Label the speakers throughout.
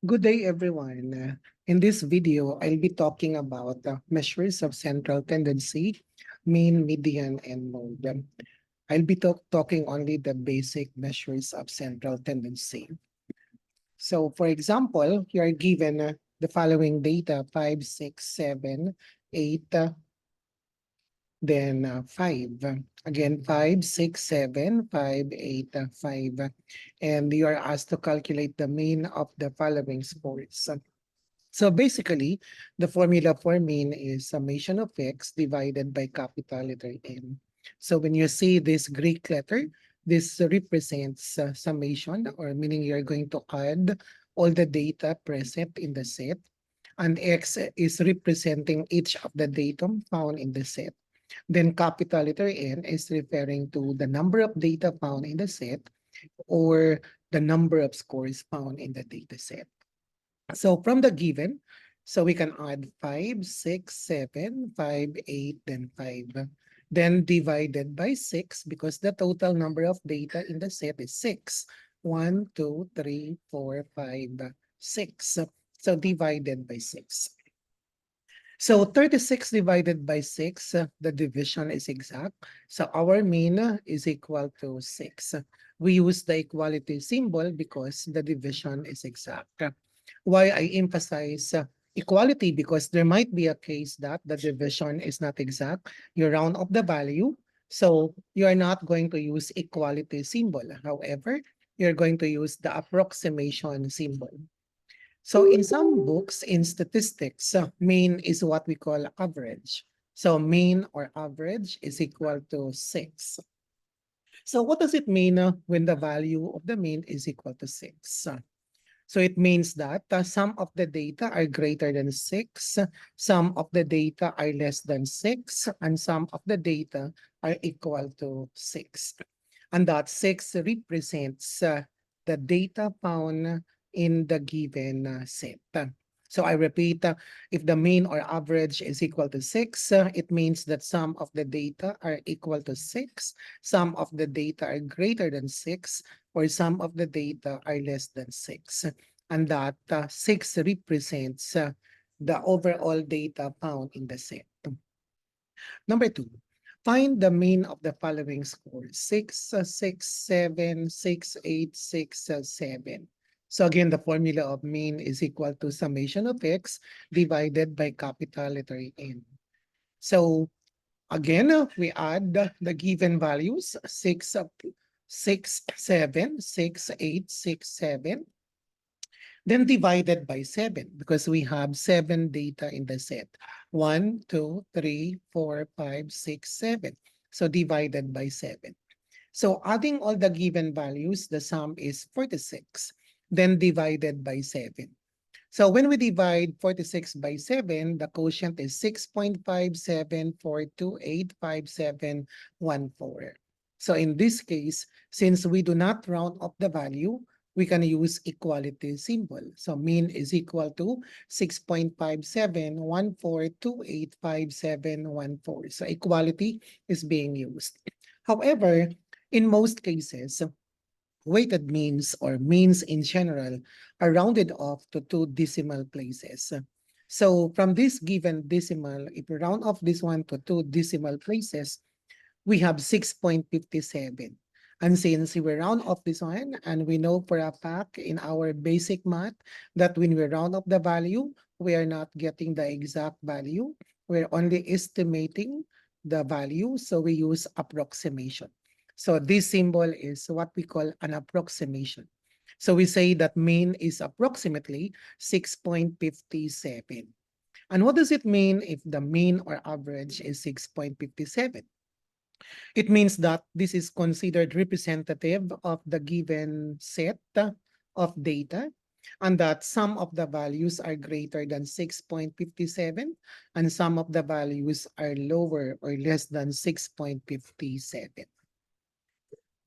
Speaker 1: Good day, everyone. In this video, I'll be talking about measures of central tendency, mean, median, and mode. I'll be talking only the basic measures of central tendency. So, for example, you are given the following data, 5, 6, 7, 8, then 5. Again, 5, 6, 7, 5, 8, 5. And you are asked to calculate the mean of the following scores. So basically, the formula for mean is summation of x divided by capital letter M. So when you see this Greek letter, this represents summation, or meaning you're going to add all the data present in the set, and x is representing each of the datum found in the set. Then capital letter N is referring to the number of data found in the set or the number of scores found in the data set. So from the given, so we can add 5, 6, 7, 5, 8, then 5. Then divided by 6 because the total number of data in the set is 6. 1, 2, 3, 4, 5, 6. So divided by 6. So 36 divided by 6, the division is exact. So our mean is equal to 6. We use the equality symbol because the division is exact. Why I emphasize equality? Because there might be a case that the division is not exact. You round up the value. So you are not going to use equality symbol. However, you're going to use the approximation symbol. So in some books, in statistics, mean is what we call average. So mean or average is equal to 6. So what does it mean when the value of the mean is equal to 6? So it means that some of the data are greater than 6, some of the data are less than 6, and some of the data are equal to 6. And that 6 represents the data found in the given set. So I repeat, if the mean or average is equal to 6, it means that some of the data are equal to 6, some of the data are greater than 6, or some of the data are less than 6. And that 6 represents the overall data found in the set. Number 2, find the mean of the following scores: 6, 6, 7, 6, 8, 6, 7. So again, the formula of mean is equal to summation of x divided by capital letter N. So again, we add the given values: 6, 6, 7, 6, 8, 6, 7. Then divided by 7 because we have 7 data in the set. 1, 2, 3, 4, 5, 6, 7. So divided by 7. So adding all the given values, the sum is 46. Then divided by 7. So when we divide 46 by 7, the quotient is 6.5742857714. So in this case, since we do not round up the value, we can use equality symbol. So mean is equal to 6.5714285714. So equality is being used. However, in most cases, weighted means or means in general are rounded off to two decimal places. So from this given decimal, if we round off this one to two decimal places, we have 6.57. And since we round off this one, and we know for a fact in our basic math that when we round up the value, we are not getting the exact value. We're only estimating the value, so we use approximation. So this symbol is what we call an approximation. So we say that mean is approximately 6.57. And what does it mean if the mean or average is 6.57? It means that this is considered representative of the given set of data, and that some of the values are greater than 6.57 and some of the values are lower or less than 6.57.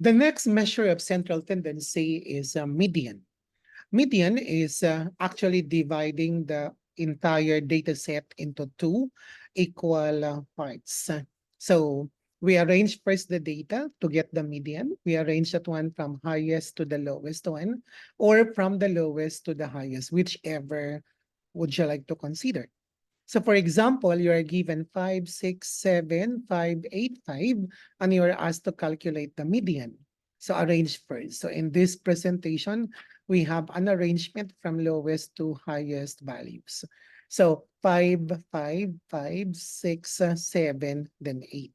Speaker 1: The next measure of central tendency is median. Median is actually dividing the entire data set into two equal parts. So We arrange first the data to get the median. We arrange that one from highest to the lowest one, or from the lowest to the highest, whichever would you like to consider. So for example, you are given 5, 6, 7, 5, 8, 5, and you are asked to calculate the median. So arrange first. So in this presentation, we have an arrangement from lowest to highest values. So 5, 5, 5, 6, 7, then 8.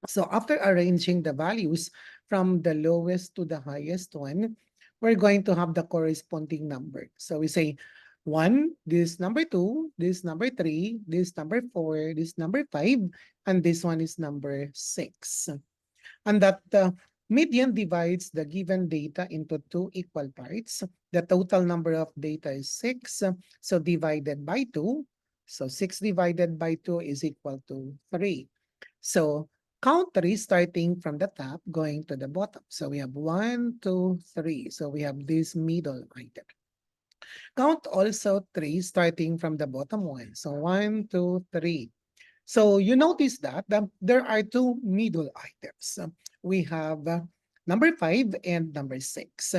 Speaker 1: So after arranging the values from the lowest to the highest one, we're going to have the corresponding number. So we say 1, this number 2, this number 3, this number 4, this number 5, and this one is number 6. And that median divides the given data into two equal parts. The total number of data is 6, so divided by 2. So 6 divided by 2 is equal to 3. So count 3 starting from the top going to the bottom. So we have 1, 2, 3. So we have this middle item. Count also 3 starting from the bottom one. So 1, 2, 3. So you notice that there are two middle items. We have number 5 and number 6.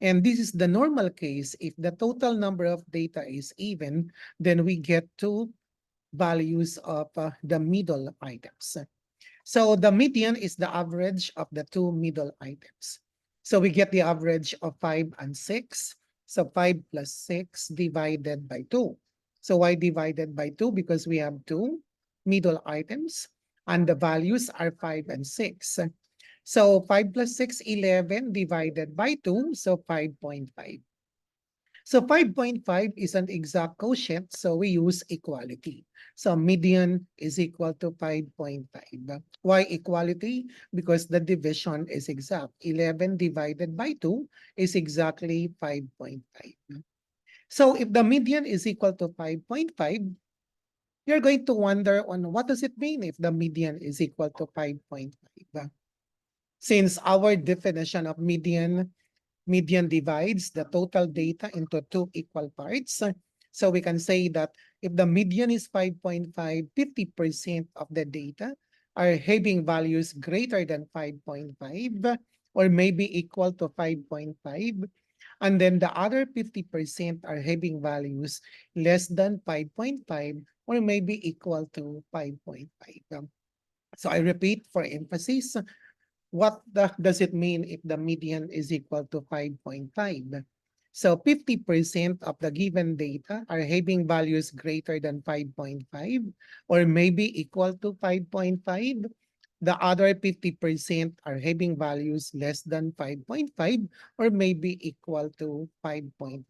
Speaker 1: And this is the normal case. If the total number of data is even, then we get two values of the middle items. So the median is the average of the two middle items. So we get the average of 5 and 6. So 5 plus 6 divided by 2. So why divided by 2? Because we have two middle items and the values are 5 and 6. So 5 plus 6, 11 divided by 2, so 5.5. So 5.5 is an exact quotient, so we use equality. So median is equal to 5.5. Why equality? Because the division is exact. 11 divided by 2 is exactly 5.5. So if the median is equal to 5.5, you're going to wonder on what does it mean if the median is equal to 5.5? Since our definition of median divides the total data into two equal parts. So we can say that if the median is 5.5, 50% of the data are having values greater than 5.5 or maybe equal to 5.5. And then the other 50% are having values less than 5.5 or maybe equal to 5.5. So I repeat for emphasis, what does it mean if the median is equal to 5.5? So 50% of the given data are having values greater than 5.5 or maybe equal to 5.5. The other 50% are having values less than 5.5 or maybe equal to 5.5.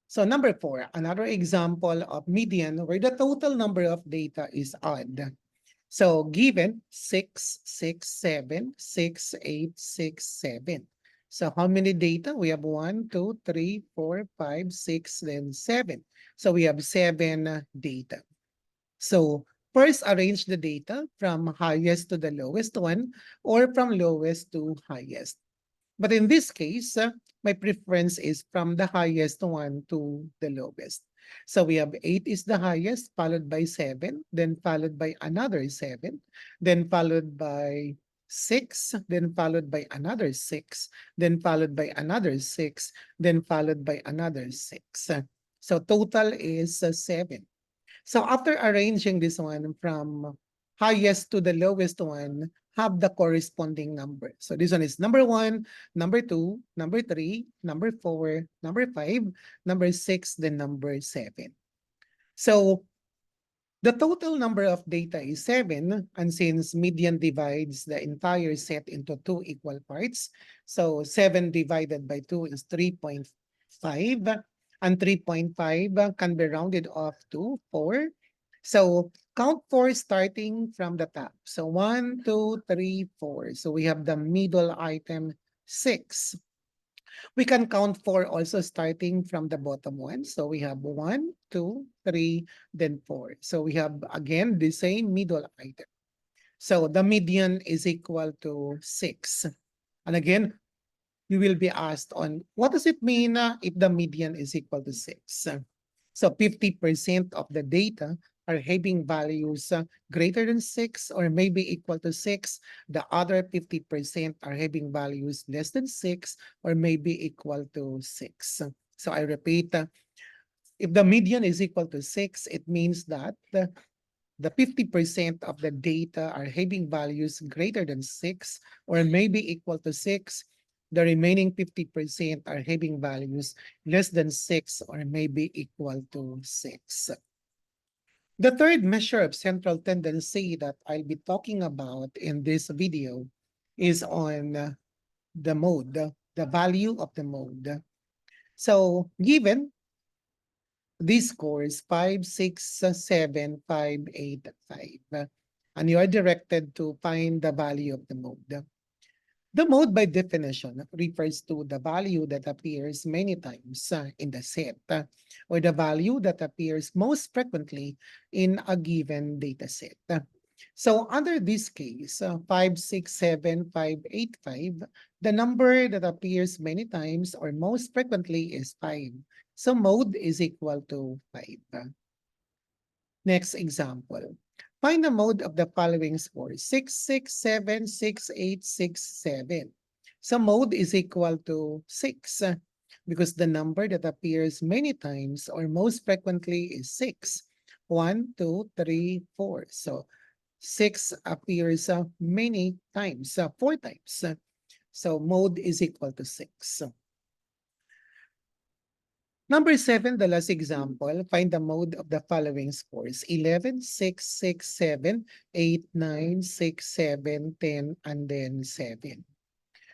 Speaker 1: So number 4, another example of median where the total number of data is odd. So given 6, 6, 7, 6, 8, 6, 7. So how many data? We have 1, 2, 3, 4, 5, 6, then 7. So we have 7 data. So first arrange the data from highest to the lowest one or from lowest to highest. But in this case, my preference is from the highest one to the lowest. So we have 8 is the highest, followed by 7, then followed by another 7, then followed by 6, then followed by another 6, then followed by another 6, then followed by another 6. So total is 7. So after arranging this one from highest to the lowest one, have the corresponding number. So this one is number 1, number 2, number 3, number 4, number 5, number 6, then number 7. So the total number of data is 7, and since median divides the entire set into two equal parts, so 7 divided by 2 is 3.5, and 3.5 can be rounded off to 4. So count 4 starting from the top. So 1, 2, 3, 4. So we have the middle item 6. We can count 4 also starting from the bottom one. So we have 1, 2, 3, then 4. So we have again the same middle item. So the median is equal to 6. And again, you will be asked on what does it mean if the median is equal to 6? So 50% of the data are having values greater than 6 or maybe equal to 6. The other 50% are having values less than 6 or maybe equal to 6. So I repeat, if the median is equal to 6, it means that the 50% of the data are having values greater than 6 or maybe equal to 6. The remaining 50% are having values less than 6 or maybe equal to 6. The third measure of central tendency that I'll be talking about in this video is on the mode, the value of the mode. So given these scores 5, 6, 7, 5, 8, 5, and you are directed to find the value of the mode. The mode by definition refers to the value that appears many times in the set or the value that appears most frequently in a given data set. So under this case, 5, 6, 7, 5, 8, 5, the number that appears many times or most frequently is 5. So mode is equal to 5. Next example. Find the mode of the following scores: 6, 6, 7, 6, 8, 6, 7. So mode is equal to 6 because the number that appears many times or most frequently is 6. 1, 2, 3, 4. So 6 appears many times, 4 times. So mode is equal to 6. Number 7, the last example, find the mode of the following scores: 11, 6, 6, 7, 8, 9, 6, 7, 10, and then 7.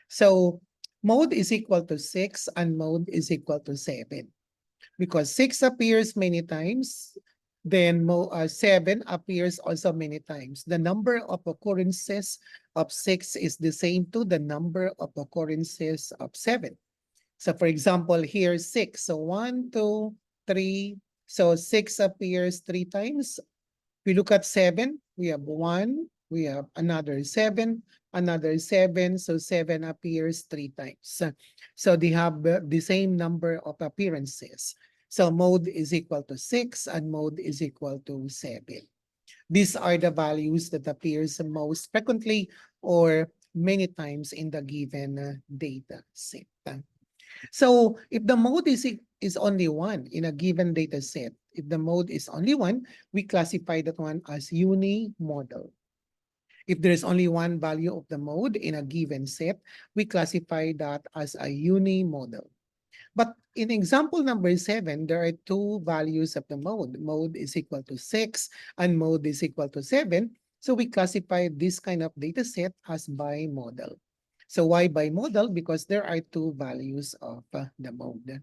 Speaker 1: So mode is equal to 6 and mode is equal to 7. Because 6 appears many times, then 7 appears also many times. The number of occurrences of 6 is the same to the number of occurrences of 7. So for example, here 6. So 1, 2, 3. So 6 appears 3 times. We look at 7. We have 1. We have another 7. Another 7. So 7 appears 3 times. So they have the same number of appearances. So mode is equal to 6 and mode is equal to 7. These are the values that appears most frequently or many times in the given data set. So if the mode is only one in a given data set, if the mode is only one, we classify that one as unimodal. If there is only one value of the mode in a given set, we classify that as a unimodal. But in example number 7, there are two values of the mode. Mode is equal to 6 and mode is equal to 7. So we classify this kind of data set as bimodal. So why bimodal? Because there are two values of the mode.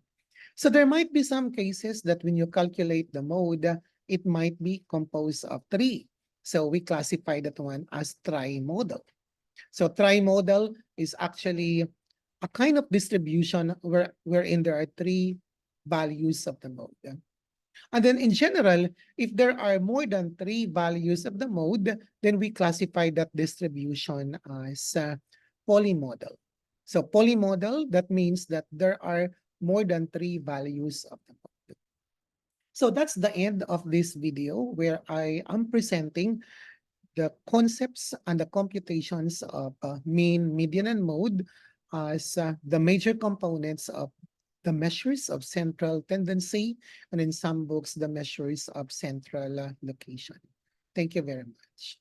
Speaker 1: So there might be some cases that when you calculate the mode, it might be composed of 3. So we classify that one as trimodal. So trimodal is actually a kind of distribution wherein there are 3 values of the mode. And then in general, if there are more than 3 values of the mode, then we classify that distribution as polymodal. So polymodal, that means that there are more than 3 values of the mode. So that's the end of this video where I am presenting the concepts and the computations of mean, median, and mode as the major components of the measures of central tendency, and in some books, the measures of central location. Thank you very much.